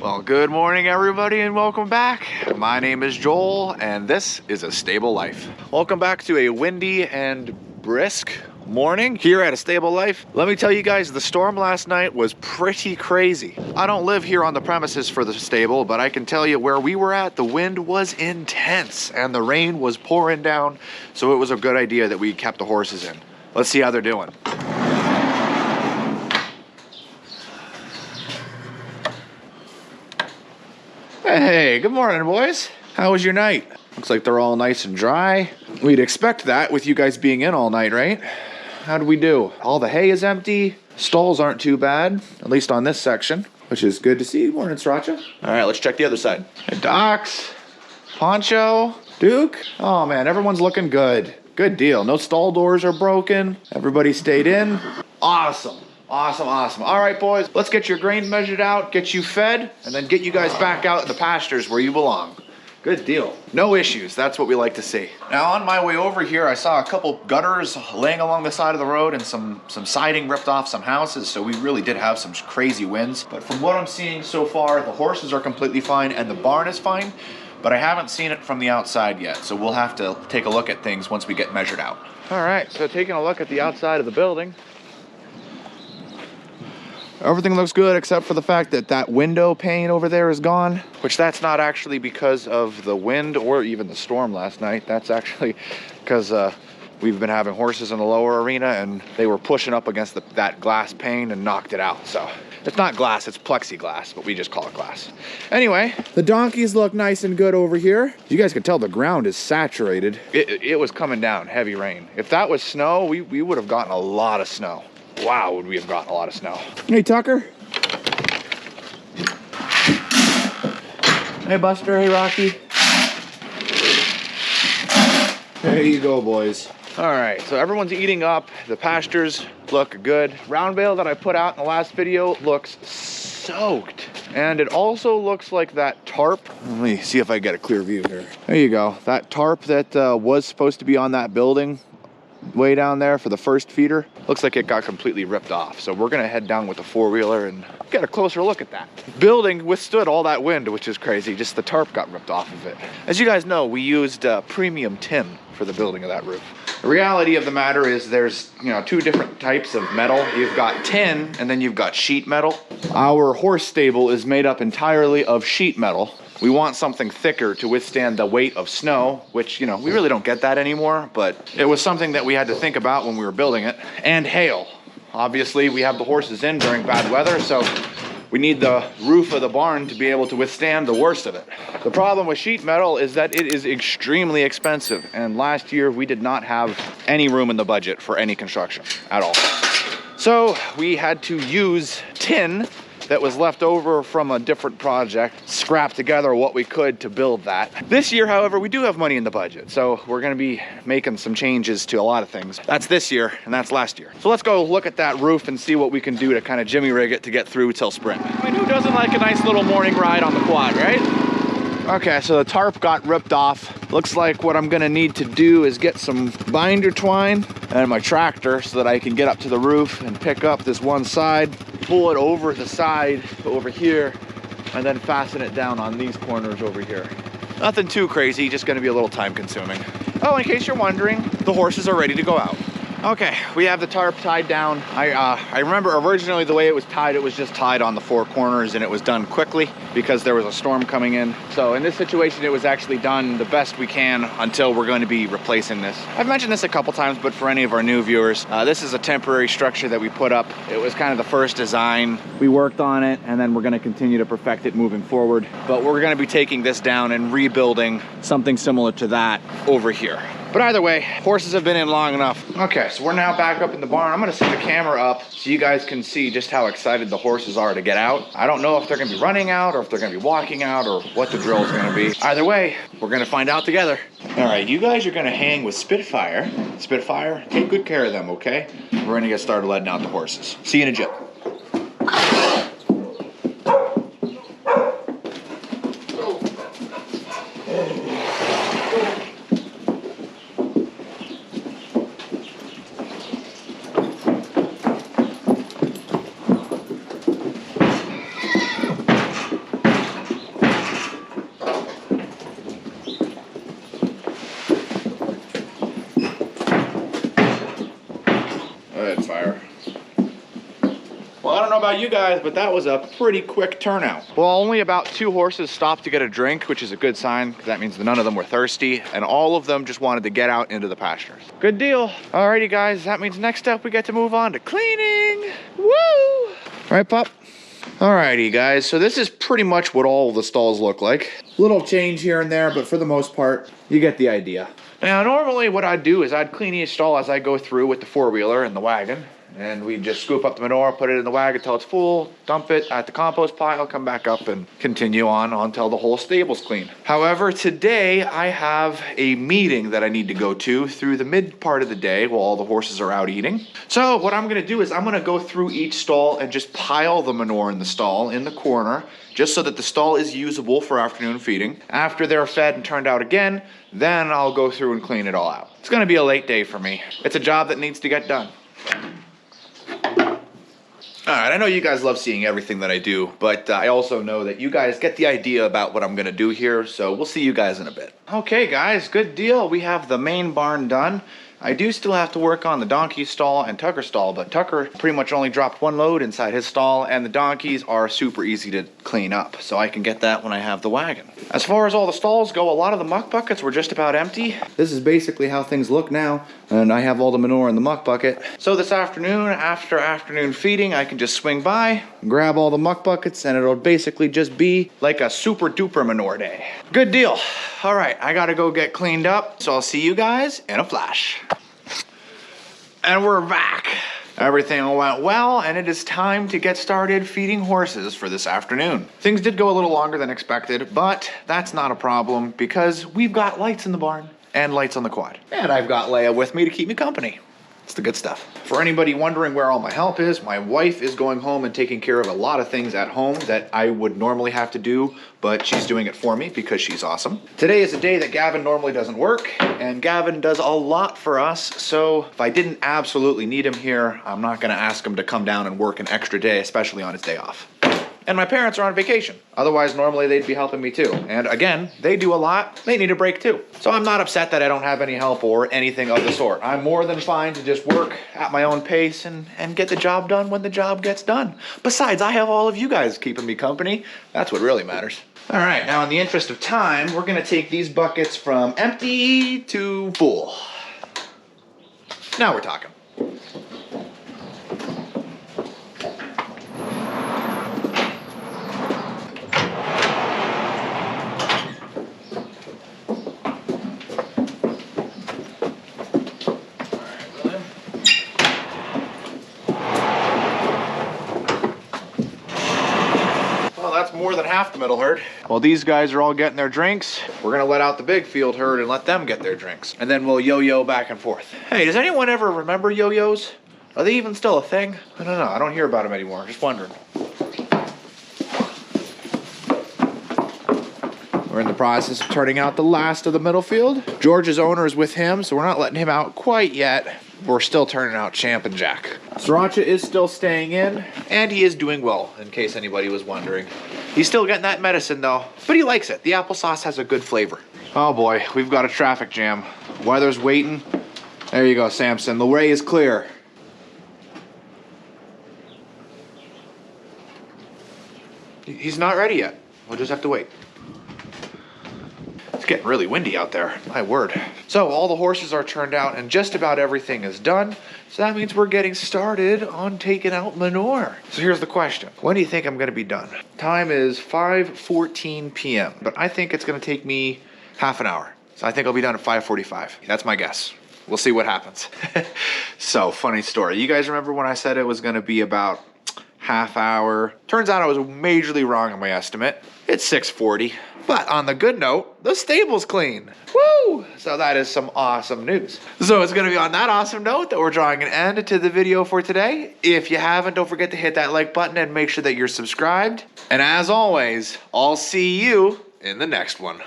Well, good morning everybody and welcome back. My name is Joel and this is A Stable Life. Welcome back to a windy and brisk morning here at A Stable Life. Let me tell you guys, the storm last night was pretty crazy. I don't live here on the premises for the stable, but I can tell you where we were at, the wind was intense and the rain was pouring down, so it was a good idea that we kept the horses in. Let's see how they're doing. Hey, good morning, boys. How was your night? Looks like they're all nice and dry. We'd expect that with you guys being in all night, right? How did we do? All the hay is empty. Stalls aren't too bad, at least on this section, which is good to see. Morning, Sriracha. All right, let's check the other side. Hey, Docs, Poncho, Duke. Oh man, everyone's looking good. Good deal. No stall doors are broken. Everybody stayed in. Awesome. Awesome, awesome. All right, boys, let's get your grain measured out, get you fed, and then get you guys back out in the pastures where you belong. Good deal. No issues. That's what we like to see. Now, on my way over here, I saw a couple gutters laying along the side of the road and some siding ripped off some houses, so we really did have some crazy winds. But from what I'm seeing so far, the horses are completely fine and the barn is fine, but I haven't seen it from the outside yet, so we'll have to take a look at things once we get measured out. All right, so taking a look at the outside of the building. Everything looks good except for the fact that that window pane over there is gone, which that's not actually because of the wind or even the storm last night. That's actually because we've been having horses in the lower arena and they were pushing up against that glass pane and knocked it out. So it's not glass, it's plexiglass, but we just call it glass. Anyway, the donkeys look nice and good over here. You guys can tell the ground is saturated. It was coming down, heavy rain. If that was snow, we would have gotten a lot of snow. Wow, would we have gotten a lot of snow. Hey, Tucker. Hey, Buster. Hey, Rocky. There you go, boys. All right, so everyone's eating up. The pastures look good. Round bale that I put out in the last video looks soaked. And it also looks like that tarp. Let me see if I get a clear view here. There you go. That tarp that was supposed to be on that building way down there for the first feeder, looks like it got completely ripped off. So we're gonna head down with the four-wheeler and get a closer look at that. Building withstood all that wind, which is crazy. Just the tarp got ripped off of it. As you guys know, we used premium tin for the building of that roof. The reality of the matter is there's, two different types of metal. You've got tin and then you've got sheet metal. Our horse stable is made up entirely of sheet metal. We want something thicker to withstand the weight of snow, which, we really don't get that anymore, but it was something that we had to think about when we were building it. And hail. Obviously, we have the horses in during bad weather, so we need the roof of the barn to be able to withstand the worst of it. The problem with sheet metal is that it is extremely expensive, and last year we did not have any room in the budget for any construction at all. So we had to use tin that was left over from a different project, scrap together what we could to build that. This year, however, we do have money in the budget, so we're gonna be making some changes to a lot of things. That's this year, and that's last year. So let's go look at that roof and see what we can do to kind of jimmy rig it to get through till spring. I mean, who doesn't like a nice little morning ride on the quad, right? Okay, so the tarp got ripped off. Looks like what I'm gonna need to do is get some binder twine and my tractor so that I can get up to the roof and pick up this one side, pull it over the side over here, and then fasten it down on these corners over here. Nothing too crazy, just gonna be a little time consuming. Oh, in case you're wondering, the horses are ready to go out. Okay, we have the tarp tied down. I remember originally the way it was just tied on the four corners and it was done quickly because there was a storm coming in. So in this situation, it was actually done the best we can until we're going to be replacing this. I've mentioned this a couple times, but for any of our new viewers, this is a temporary structure that we put up. It was kind of the first design. We worked on it and then we're gonna continue to perfect it moving forward. But we're gonna be taking this down and rebuilding something similar to that over here. But either way, horses have been in long enough. Okay, so we're now back up in the barn. I'm gonna set the camera up so you guys can see just how excited the horses are to get out. I don't know if they're gonna be running out or if they're gonna be walking out or what the drill is gonna be. Either way, we're gonna find out together. All right, you guys are gonna hang with Spitfire. Spitfire, take good care of them, okay? We're gonna get started letting out the horses. See you in a jiff. fire. Well, I don't know about you guys, but that was a pretty quick turnout. Well, only about 2 horses stopped to get a drink, which is a good sign, because that means that none of them were thirsty, and all of them just wanted to get out into the pastures. Good deal. Alrighty, guys, that means next up we get to move on to cleaning. Woo! Right, pup? Alrighty, guys, so this is pretty much what all the stalls look like. Little change here and there, but for the most part, you get the idea. Now, normally what I'd do is I'd clean each stall as I go through with the 4-wheeler and the wagon. And we just scoop up the manure, put it in the wagon until it's full, dump it at the compost pile, come back up and continue on until the whole stable's clean. However, today I have a meeting that I need to go to through the mid part of the day while all the horses are out eating. So what I'm gonna do is I'm gonna go through each stall and just pile the manure in the stall in the corner, just so that the stall is usable for afternoon feeding. After they're fed and turned out again, then I'll go through and clean it all out. It's gonna be a late day for me. It's a job that needs to get done. All right, I know you guys love seeing everything that I do, but I also know that you guys get the idea about what I'm gonna do here, so we'll see you guys in a bit. Okay guys, good deal. We have the main barn done. I do still have to work on the donkey stall and Tucker's stall, but Tucker pretty much only dropped 1 load inside his stall, and the donkeys are super easy to clean up, so I can get that when I have the wagon. As far as all the stalls go, a lot of the muck buckets were just about empty. This is basically how things look now, and I have all the manure in the muck bucket. So this afternoon, after afternoon feeding, I can just swing by, grab all the muck buckets, and it'll basically just be like a super duper manure day. Good deal. All right, I gotta go get cleaned up, so I'll see you guys in a flash. And we're back. Everything went well, and it is time to get started feeding horses for this afternoon. Things did go a little longer than expected, but that's not a problem because we've got lights in the barn and lights on the quad. And I've got Leia with me to keep me company. It's the good stuff. For anybody wondering where all my help is, my wife is going home and taking care of a lot of things at home that I would normally have to do, but she's doing it for me because she's awesome. Today is a day that Gavin normally doesn't work, and Gavin does a lot for us, so if I didn't absolutely need him here, I'm not gonna ask him to come down and work an extra day, especially on his day off. And my parents are on vacation. Otherwise, normally they'd be helping me too. And again, they do a lot. They need a break too. So I'm not upset that I don't have any help or anything of the sort. I'm more than fine to just work at my own pace and get the job done when the job gets done. Besides, I have all of you guys keeping me company. That's what really matters. All right, now in the interest of time, we're gonna take these buckets from empty to full. Now we're talking. More than half the middle herd. While these guys are all getting their drinks, we're gonna let out the big field herd and let them get their drinks. And then we'll yo-yo back and forth. Hey, does anyone ever remember yo-yos? Are they even still a thing? I don't know, I don't hear about them anymore, just wondering. We're in the process of turning out the last of the middle field. George's owner is with him, so we're not letting him out quite yet. We're still turning out Champ and Jack. Sriracha is still staying in, and he is doing well, in case anybody was wondering. He's still getting that medicine though, but he likes it. The applesauce has a good flavor. Oh boy, we've got a traffic jam. Weather's waiting. There you go, Samson. The way is clear. He's not ready yet. We'll just have to wait. It's getting really windy out there, my word. So all the horses are turned out and just about everything is done. So that means we're getting started on taking out manure. So here's the question. When do you think I'm gonna be done? Time is 5:14 p.m., but I think it's gonna take me half an hour. So I think I'll be done at 5:45. That's my guess. We'll see what happens. So funny story. You guys remember when I said it was gonna be about half hour? Turns out I was majorly wrong on my estimate. It's 6:40. But on the good note, the stable's clean. Woo! So that is some awesome news. So it's gonna be on that awesome note that we're drawing an end to the video for today. If you haven't, don't forget to hit that like button and make sure that you're subscribed. And as always, I'll see you in the next one.